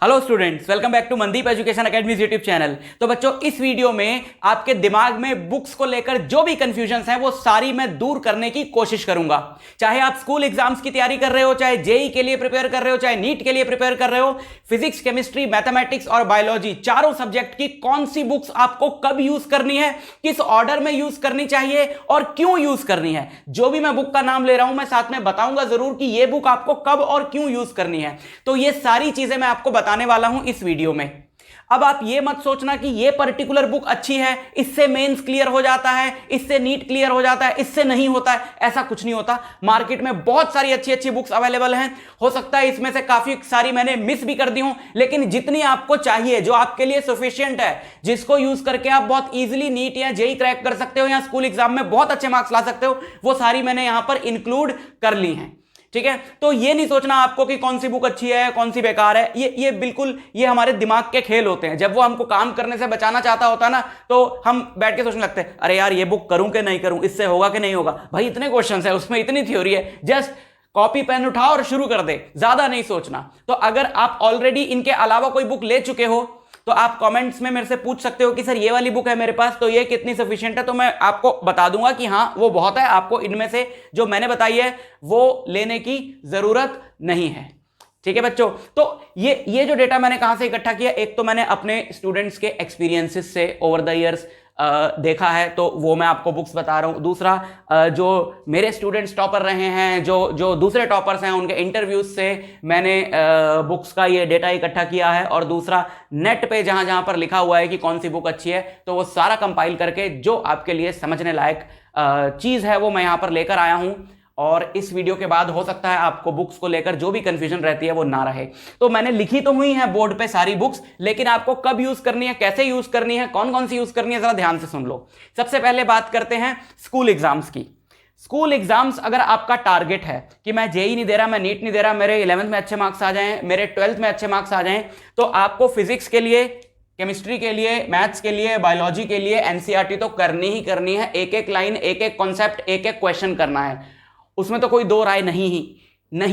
Hello students, welcome back to Mandeep education academy YouTube channel. तो बच्चों, इस वीडियो में आपके दिमाग में बुक्स को लेकर जो भी कंफ्यूजन्स हैं वो सारी मैं दूर करने की कोशिश करूंगा। चाहे आप स्कूल एग्जाम्स की तैयारी कर रहे हो, चाहे जेई के लिए प्रिपेयर कर रहे हो, चाहे नीट के लिए प्रिपेयर कर रहे हो, फिजिक्स, केमिस्ट्री, मैथमेटिक्स और बायोलॉजी चारों सब्जेक्ट की कौन सी बुक्स आपको कब यूज करनी है, किस ऑर्डर में यूज करनी चाहिए और क्यों यूज करनी है, जो भी मैं बुक का नाम ले रहा हूं मैं साथ में बताऊंगा जरूर कि यह बुक आपको कब और क्यों यूज करनी है। तो ये सारी चीजें मैं आपको बताने वाला हूं इस वीडियो में। अब आप ये मत सोचना कि ये पर्टिकुलर बुक अच्छी है, इससे मेंस क्लियर हो जाता है, इससे नीट क्लियर हो जाता है, इससे नहीं होता है। ऐसा कुछ नहीं होता। मार्केट में बहुत सारी अच्छी अच्छी बुक्स अवेलेबल हैं। हो सकता है इसमें से काफी सारी मैंने मिस भी कर दी हूं, लेकिन जितनी आपको चाहिए, जो आपके लिए सफिशिएंट है, जिसको यूज करके आप बहुत इजीली नीट या जेई क्रैक कर सकते हो या स्कूल एग्जाम में बहुत अच्छे मार्क्स ला सकते हो, वो सारी मैंने यहां पर इंक्लूड कर ली हैं। ठीक है, तो ये नहीं सोचना आपको कि कौन सी बुक अच्छी है कौन सी बेकार है। ये बिल्कुल ये हमारे दिमाग के खेल होते हैं। जब वो हमको काम करने से बचाना चाहता होता है ना, तो हम बैठ के सोचने लगते हैं, अरे यार ये बुक करूं कि नहीं करूं, इससे होगा कि नहीं होगा। भाई इतने क्वेश्चंस है, उसमें इतनी थ्योरी है, जस्ट कॉपी पेन उठाओ और शुरू कर दे, ज्यादा नहीं सोचना। तो अगर आप ऑलरेडी इनके अलावा कोई बुक ले चुके हो तो आप कमेंट्स में मेरे से पूछ सकते हो कि सर ये वाली बुक है मेरे पास, तो ये कितनी सफिशिएंट है। तो मैं आपको बता दूंगा कि हाँ वो बहुत है, आपको इनमें से जो मैंने बताई है वो लेने की जरूरत नहीं है। ठीक है बच्चों, तो ये जो डेटा मैंने कहां से इकट्ठा किया, एक तो मैंने अपने स्टूडेंट्स के एक्सपीरियंसेस से ओवर द ईयर्स देखा है, तो वो मैं आपको बुक्स बता रहा हूं। दूसरा, जो मेरे स्टूडेंट्स टॉपर रहे हैं, जो दूसरे टॉपर्स हैं, उनके इंटरव्यूज से मैंने बुक्स का ये डेटा इकट्ठा किया है। और दूसरा, नेट पे जहां जहां पर लिखा हुआ है कि कौन सी बुक अच्छी है, तो वो सारा कंपाइल करके जो आपके लिए समझने लायक चीज है वो मैं यहां पर लेकर आया हूं। और इस वीडियो के बाद हो सकता है आपको बुक्स को लेकर जो भी कंफ्यूजन रहती है वो ना रहे। तो मैंने लिखी तो हुई है बोर्ड पे सारी बुक्स, लेकिन आपको कब यूज करनी है, कैसे यूज करनी है, कौन कौन सी यूज करनी है, जरा ध्यान से सुन लो। सबसे पहले बात करते हैं स्कूल एग्जाम्स की। स्कूल एग्जाम्स, अगर आपका टारगेट है कि मैं जेई नहीं दे रहा, मैं नीट नहीं दे रहा, मेरे 11th में अच्छे मार्क्स आ जाएं, मेरे 12th में अच्छे मार्क्स आ जाएं, तो आपको फिजिक्स के लिए, केमिस्ट्री के लिए, मैथ्स के लिए, बायोलॉजी के लिए एनसीईआरटी तो करनी ही करनी है। एक एक लाइन, एक एक कॉन्सेप्ट, एक एक क्वेश्चन करना है, उसमें तो कोई दो राय नहीं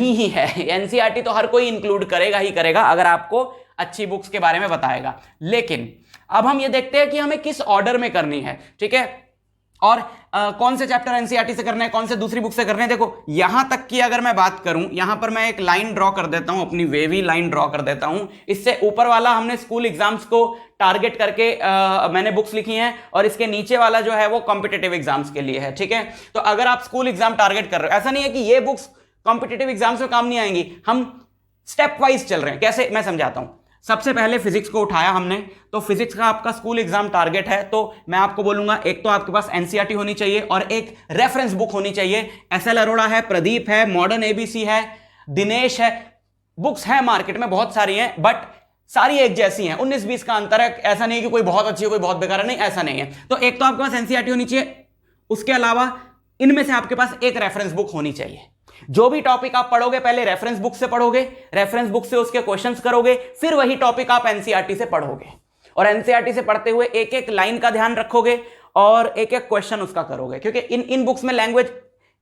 ही है। एनसीईआरटी तो हर कोई इंक्लूड करेगा ही करेगा अगर आपको अच्छी बुक्स के बारे में बताएगा। लेकिन अब हम ये देखते हैं कि हमें किस ऑर्डर में करनी है। ठीक है, और कौन से चैप्टर एनसीईआरटी से करने हैं, कौन से दूसरी बुक से करने हैं। देखो यहां तक की अगर मैं बात करूं, यहां पर मैं एक लाइन ड्रॉ कर देता हूं, अपनी वेवी लाइन ड्रॉ कर देता हूं। इससे ऊपर वाला हमने स्कूल एग्जाम्स को टारगेट करके मैंने बुक्स लिखी हैं, और इसके नीचे वाला जो है वो कॉम्पिटिटिव एग्जाम्स के लिए है। ठीक है, तो अगर आप स्कूल एग्जाम टारगेट कर रहे हो, ऐसा नहीं है कि ये बुक्स कॉम्पिटिटिव एग्जाम्स में काम नहीं आएंगी, हम स्टेप वाइज चल रहे हैं। कैसे, मैं समझाता हूं। सबसे पहले फिजिक्स को उठाया हमने, तो फिजिक्स का आपका स्कूल एग्जाम टारगेट है, तो मैं आपको बोलूंगा एक तो आपके पास एनसीईआरटी होनी चाहिए और एक रेफरेंस बुक होनी चाहिए। एसएल अरोड़ा है, प्रदीप है, मॉडर्न एबीसी है, दिनेश है, बुक्स हैं मार्केट में बहुत सारी हैं, बट सारी एक जैसी हैं, 19-20 का अंतर है। ऐसा नहीं है कि कोई बहुत अच्छी है कोई बहुत बेकार है, नहीं ऐसा नहीं है। तो एक तो आपके पास एनसीईआरटी होनी चाहिए, उसके अलावा इनमें से आपके पास एक रेफरेंस बुक होनी चाहिए। जो भी टॉपिक आप पढ़ोगे पहले रेफरेंस बुक से पढ़ोगे, रेफरेंस बुक से उसके क्वेश्चंस करोगे, फिर वही टॉपिक आप एनसीईआरटी से पढ़ोगे, और एनसीईआरटी से पढ़ते हुए एक एक लाइन का ध्यान रखोगे और एक एक क्वेश्चन उसका करोगे, क्योंकि इन बुक्स में लैंग्वेज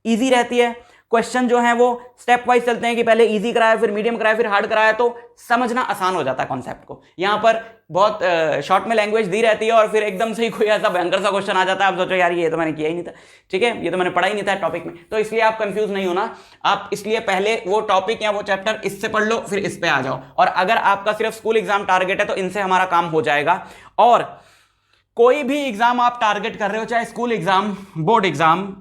इजी रहती है। क्वेश्चन जो है वो स्टेप वाइज चलते हैं कि पहले इजी कराया, फिर मीडियम कराया, फिर हार्ड कराया, तो समझना आसान हो जाता है कॉन्सेप्ट को। यहां पर बहुत शॉर्ट में लैंग्वेज दी रहती है और फिर एकदम से ही कोई ऐसा भयंकर सा क्वेश्चन आ जाता है, आप सोचो यार ये तो मैंने किया ही नहीं था। ठीक है, ये तो मैंने पढ़ा ही नहीं था टॉपिक में। तो इसलिए आप कंफ्यूज नहीं होना, आप इसलिए पहले वो टॉपिक या वो चैप्टर इससे पढ़ लो, फिर इस पे आ जाओ। और अगर आपका सिर्फ स्कूल एग्जाम टारगेट है तो इनसे हमारा काम हो जाएगा। और कोई भी एग्जाम आप टारगेट कर रहे हो, चाहे स्कूल एग्जाम, बोर्ड एग्जाम,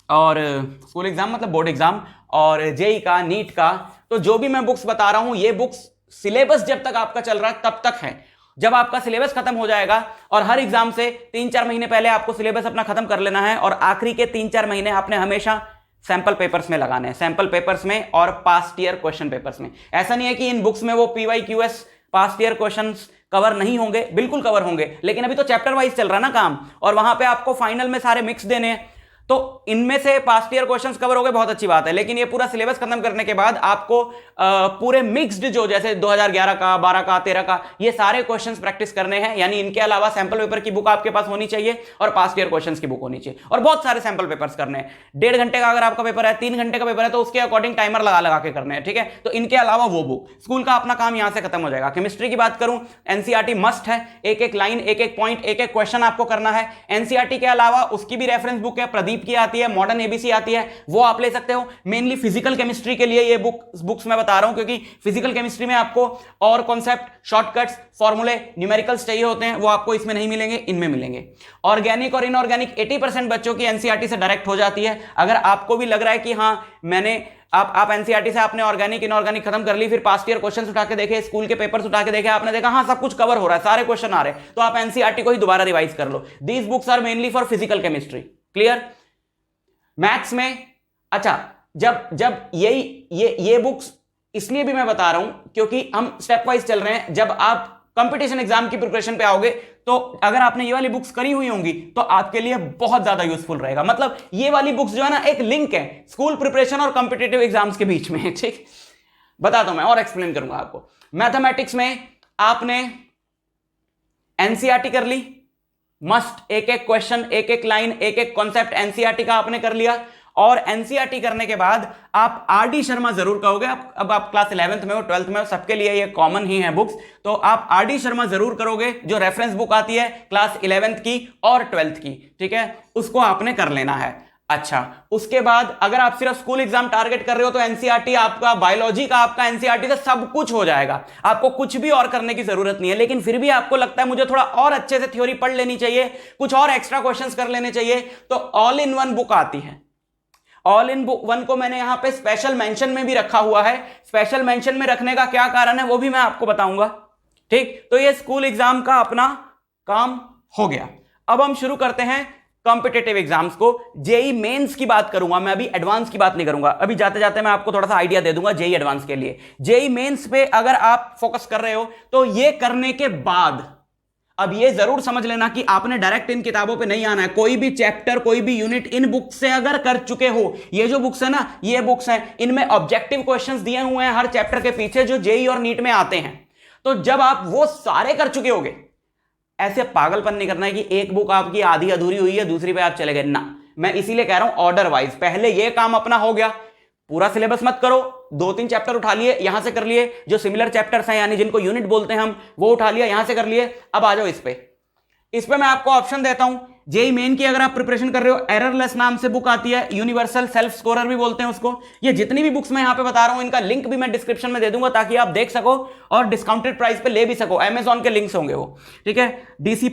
और स्कूल एग्जाम मतलब बोर्ड एग्जाम, और जेई का, नीट का, तो जो भी मैं बुक्स बता रहा हूं ये बुक्स सिलेबस जब तक आपका चल रहा है तब तक है। जब आपका सिलेबस खत्म हो जाएगा, और हर एग्जाम से 3-4 महीने पहले आपको सिलेबस अपना खत्म कर लेना है, और आखिरी के 3-4 महीने आपने हमेशा सैंपल पेपर्स में लगाने हैं, सैंपल पेपर्स में और पास्ट ईयर क्वेश्चन पेपर्स में। ऐसा नहीं है कि इन बुक्स में वो PYQS past year questions cover नहीं होंगे, बिल्कुल कवर होंगे, लेकिन अभी तो चैप्टर वाइज चल रहा है ना काम, और वहां पे आपको फाइनल में सारे मिक्स देने हैं। तो इनमें से पास्ट ईयर क्वेश्चंस कवर हो गए, बहुत अच्छी बात है। लेकिन ये पूरा सिलेबस खत्म करने के बाद आपको पूरे मिक्स्ड जो जैसे 2011 का, 12 का, 13 का, ये सारे क्वेश्चंस प्रैक्टिस करने हैं। यानी इनके अलावा सैंपल पेपर की बुक आपके पास होनी चाहिए और पास्ट ईयर क्वेश्चंस की बुक होनी चाहिए, और बहुत सारे सैंपल पेपर्स करने हैं। 1.5 घंटे का अगर आपका पेपर है, 3 घंटे का पेपर है, तो उसके अकॉर्डिंग टाइमर लगा लगा के करने हैं, ठीक है। तो इनके अलावा वो बुक, स्कूल का अपना काम यहां से खत्म हो जाएगा। केमिस्ट्री की बात करूं, एनसीईआरटी मस्ट है, एक एक लाइन, एक एक पॉइंट, एक एक क्वेश्चन आपको करना है। एनसीईआरटी के अलावा उसकी भी रेफरेंस बुक है, प्रदीप की आती है, मॉडर्न एबीसी आती है, वो आप ले सकते हो। मेनली फिजिकल केमिस्ट्री के लिए ये बुक्स मैं बता रहा हूं, क्योंकि फिजिकल केमिस्ट्री में आपको और कॉन्सेप्ट, शॉर्टकट्स, फॉर्मूले, न्यूमेरिकल्स चाहिए होते हैं, वो आपको इसमें नहीं मिलेंगे, इनमें मिलेंगे। ऑर्गेनिक और इनऑर्गेनिक 80% बच्चों की एनसीईआरटी से डायरेक्ट हो जाती है। अगर आपको भी लग रहा है कि हाँ मैंने आप एनसीईआरटी से आपने ऑर्गेनिक इनऑर्गेनिक खत्म कर ली, फिर पास्ट ईयर क्वेश्चंस उठा के देखे, स्कूल के पेपर्स उठा के देखे, आपने देखा हाँ सब कुछ कवर हो रहा है, सारे क्वेश्चन आ रहे हैं, तो आप एनसीईआरटी को ही दोबारा रिवाइज कर लो। These books are mainly for physical chemistry. Clear? Maths में अच्छा, जब ये बुक्स इसलिए भी मैं बता रहा हूं क्योंकि हम स्टेप वाइज चल रहे हैं। जब आप कंपटीशन एग्जाम की प्रिपरेशन पे आओगे तो अगर आपने ये वाली बुक्स करी हुई होंगी तो आपके लिए बहुत ज्यादा यूजफुल रहेगा। मतलब ये वाली बुक्स जो है ना, एक लिंक है स्कूल प्रिपरेशन और कॉम्पिटिटिव एग्जाम्स के बीच में, ठीक। बताता हूं मैं और एक्सप्लेन करूंगा आपको। मैथमेटिक्स में आपने एनसीईआरटी कर ली, मस्ट, एक एक क्वेश्चन, एक एक लाइन, एक एक कॉन्सेप्ट एनसीईआरटी का आपने कर लिया। और एनसीईआरटी करने के बाद आप आरडी शर्मा जरूर कहोगे। अब आप क्लास 11th में हो, 12th में हो, सबके लिए ये कॉमन ही है बुक्स, तो आप आरडी शर्मा जरूर करोगे, जो रेफरेंस बुक आती है क्लास 11th की और 12th की, ठीक है, उसको आपने कर लेना है। अच्छा, उसके बाद अगर आप सिर्फ स्कूल एग्जाम टारगेट कर रहे हो तो एनसीईआरटी आपका, बायोलॉजी का आपका एनसीईआरटी से सब कुछ हो जाएगा, आपको कुछ भी और करने की जरूरत नहीं है। लेकिन फिर भी आपको लगता है मुझे थोड़ा और अच्छे से थ्योरी पढ़ लेनी चाहिए, कुछ और एक्स्ट्रा क्वेश्चंस कर लेने चाहिए, तो ऑल इन वन बुक आती है। ऑल इन वन को मैंने यहां पे स्पेशल मेंशन में भी रखा हुआ है। स्पेशल मेंशन में रखने का क्या कारण है वो भी मैं आपको बताऊंगा, ठीक। तो ये स्कूल एग्जाम का अपना काम हो गया। अब हम शुरू करते हैं कॉम्पिटिटिव एग्जाम्स को। जेई मेंस की बात करूंगा मैं, अभी एडवांस की बात नहीं करूंगा। अभी जाते जाते मैं आपको थोड़ा सा आइडिया दे दूंगा जेई एडवांस के लिए। जेई मेंस पे अगर आप फोकस कर रहे हो तो ये करने के बाद अब ये जरूर समझ लेना कि आपने डायरेक्ट इन किताबों पे नहीं आना है। कोई भी चैप्टर, कोई भी यूनिट इन बुक से अगर कर चुके हो, ये जो बुक्स है ना, ये बुक्स हैं, इनमें ऑब्जेक्टिव क्वेश्चंस दिए हुए हैं हर चैप्टर के पीछे जो जेई और नीट में आते हैं। तो जब आप वो सारे कर चुके होगे, ऐसे पागलपन नहीं करना है कि एक बुक आपकी आधी अधूरी हुई है दूसरी पे आप चले गए ना। मैं इसीलिए कह रहा हूं ऑर्डर वाइज, पहले ये काम अपना हो गया, पूरा सिलेबस मत करो, 2-3 चैप्टर उठा लिए, यहां से कर लिए, जो सिमिलर चैप्टर्स हैं यानी जिनको यूनिट बोलते हैं हम, वो उठा लिया, यहां से कर लिए। अब आ जाओ इस पे मैं आपको ऑप्शन देता हूं। जेई मेन की अगर आप प्रिपरेशन कर रहे हो, एररलेस नाम से बुक आती है, यूनिवर्सल सेल्फ स्कोरर भी बोलते हैं उसको। ये जितनी भी बुक्स मैं यहां पे बता रहा हूं, इनका लिंक भी मैं डिस्क्रिप्शन में दे दूंगा ताकि आप देख सको और डिस्काउंटेड प्राइस पे ले भी सको। अमेजॉन के लिंक्स होंगे वो, ठीक है। डीसी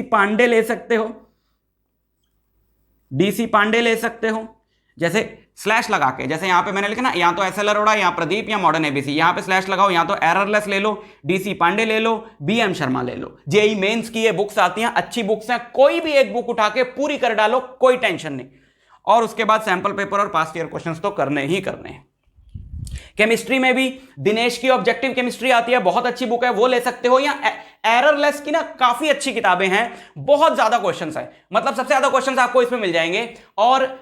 पांडे ले सकते हो, डीसी पांडे ले सकते हो, जैसे स्लैश लगा के, जैसे यहां पे मैंने लिखा ना, यहां तो एसएल अरोड़ा, यहां प्रदीप, या मॉडर्न एबीसी, यहां पे स्लैश लगाओ, यहां तो एररलेस ले लो, डीसी पांडे ले लो, बीएम शर्मा ले लो। जेई मेंस की ये बुक्स आती हैं, अच्छी बुक्स हैं, कोई भी एक बुक उठा के पूरी कर डालो, कोई टेंशन नहीं। और उसके बाद सैंपल पेपर और पास्ट ईयर क्वेश्चंस तो करने ही करने हैं। केमिस्ट्री में भी दिनेश की ऑब्जेक्टिव केमिस्ट्री आती है, बहुत अच्छी बुक है, वो ले सकते हो। या एररलेस की ना काफी अच्छी किताबें हैं, बहुत ज्यादा क्वेश्चंस है, मतलब सबसे ज्यादा क्वेश्चंस आपको इसमें मिल जाएंगे। और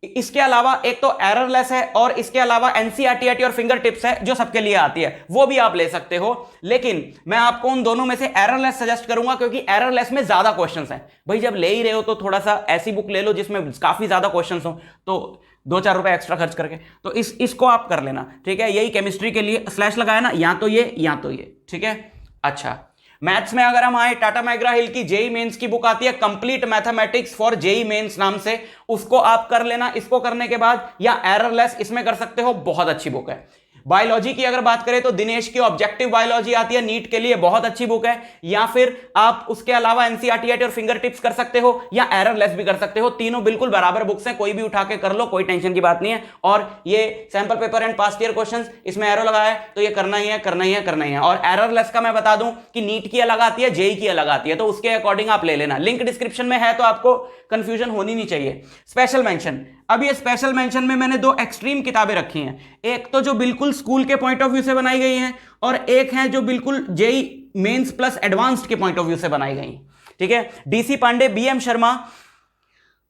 इसके अलावा एक तो एररलेस है और इसके अलावा एनसीईआरटी और फिंगर टिप्स है जो सबके लिए आती है, वो भी आप ले सकते हो। लेकिन मैं आपको उन दोनों में से एररलेस सजेस्ट करूंगा क्योंकि एररलेस में ज्यादा क्वेश्चंस हैं। भाई जब ले ही रहे हो तो थोड़ा सा ऐसी बुक ले लो जिसमें काफी ज्यादा क्वेश्चंस हो, तो 2-4 रुपए एक्स्ट्रा खर्च करके तो इसको आप कर लेना, ठीक है। यही केमिस्ट्री के लिए स्लैश लगाया ना, या तो ये, ठीक है। अच्छा, मैथ्स में अगर हम आए, टाटा मैग्रा हिल की जेई मेंस की बुक आती है, complete mathematics for JEE mains नाम से, उसको आप कर लेना। इसको करने के बाद या एररलेस इसमें कर सकते हो, बहुत अच्छी बुक है। बायोलॉजी की अगर बात करें तो दिनेश की ऑब्जेक्टिव बायोलॉजी आती है, नीट के लिए बहुत अच्छी बुक है। या फिर आप उसके अलावा एनसीईआरटी और फिंगर टिप्स कर सकते हो या एररलेस भी कर सकते हो, तीनों बिल्कुल बराबर बुक्स हैं, कोई भी उठा के कर लो, कोई टेंशन की बात नहीं है। और ये sample paper and past year questions, इसमें एरो लगाया है तो ये करना ही है। और एररलेस का मैं बता दूं कि नीट की अलग आती है, जेई की अलग आती है, तो उसके अकॉर्डिंग आप ले लेना, लिंक डिस्क्रिप्शन में है, तो आपको कंफ्यूजन होनी नहीं चाहिए। स्पेशल मेंशन, अब ये स्पेशल मेंशन में मैंने 2 एक्सट्रीम किताबें रखी हैं, एक तो जो बिल्कुल स्कूल के पॉइंट ऑफ व्यू से बनाई गई हैं और एक है जो बिल्कुल जेई मेंस प्लस एडवांस्ड के पॉइंट ऑफ व्यू से बनाई गई, ठीक है। डीसी पांडे, बीएम शर्मा,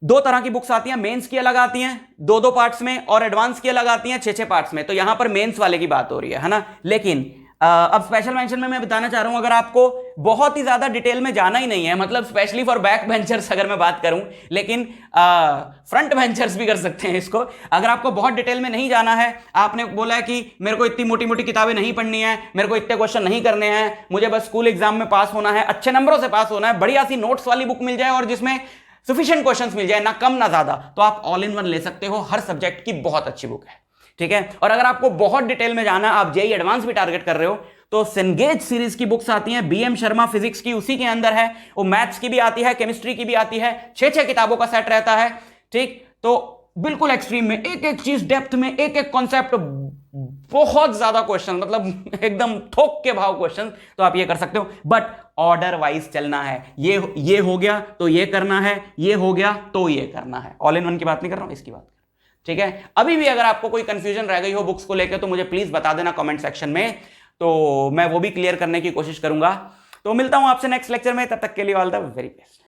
दो तरह की बुक्स आती हैं, मेंस की अलग आती हैं दो दो पार्ट्स में, और एडवांस की अलग आती हैं छह छह पार्ट्स में। तो यहां पर मेंस वाले की बात हो रही है ना। लेकिन अब स्पेशल मेंशन में मैं बताना चाह रहा हूं, अगर आपको बहुत ही ज्यादा डिटेल में जाना ही नहीं है, मतलब स्पेशली फॉर बैक बेंचर्स अगर मैं बात करूं, लेकिन फ्रंट बेंचर्स भी कर सकते हैं इसको। अगर आपको बहुत डिटेल में नहीं जाना है, आपने बोला है कि मेरे को इतनी मोटी मोटी किताबें नहीं पढ़नी है, मेरे को इतने क्वेश्चन नहीं करने हैं, मुझे बस स्कूल एग्जाम में पास होना है, अच्छे नंबरों से पास होना है, बढ़िया सी नोट्स वाली बुक मिल जाए और जिसमें सफिशिएंट क्वेश्चंस मिल जाए, ना कम ना ज्यादा, तो आप ऑल इन वन ले सकते हो। हर सब्जेक्ट की बहुत अच्छी बुक है, ठीक है। और अगर आपको बहुत डिटेल में जाना, आप जेई एडवांस भी टारगेट कर रहे हो, तो सेंगेज सीरीज की बुक्स आती हैं, बीएम शर्मा फिजिक्स की उसी के अंदर है, वो मैथ्स की भी आती है, केमिस्ट्री की भी आती है, छह छह किताबों का सेट रहता है, ठीक। तो बिल्कुल एक्सट्रीम में एक एक चीज डेप्थ में, एक एक कॉन्सेप्ट, बहुत ज्यादा क्वेश्चन, मतलब एकदम थोक के भाव क्वेश्चन, तो आप ये कर सकते हो। बट ऑर्डर वाइज चलना है, ये हो गया तो ये करना है, ये हो गया तो ये करना है। ऑल इन वन की बात नहीं कर रहा हूं, इसकी बात, ठीक है। अभी भी अगर आपको कोई कंफ्यूजन रह गई हो बुक्स को लेकर, तो मुझे प्लीज बता देना कमेंट सेक्शन में, तो मैं वो भी क्लियर करने की कोशिश करूंगा। तो मिलता हूं आपसे नेक्स्ट लेक्चर में, तब तक के लिए ऑल द वेरी बेस्ट।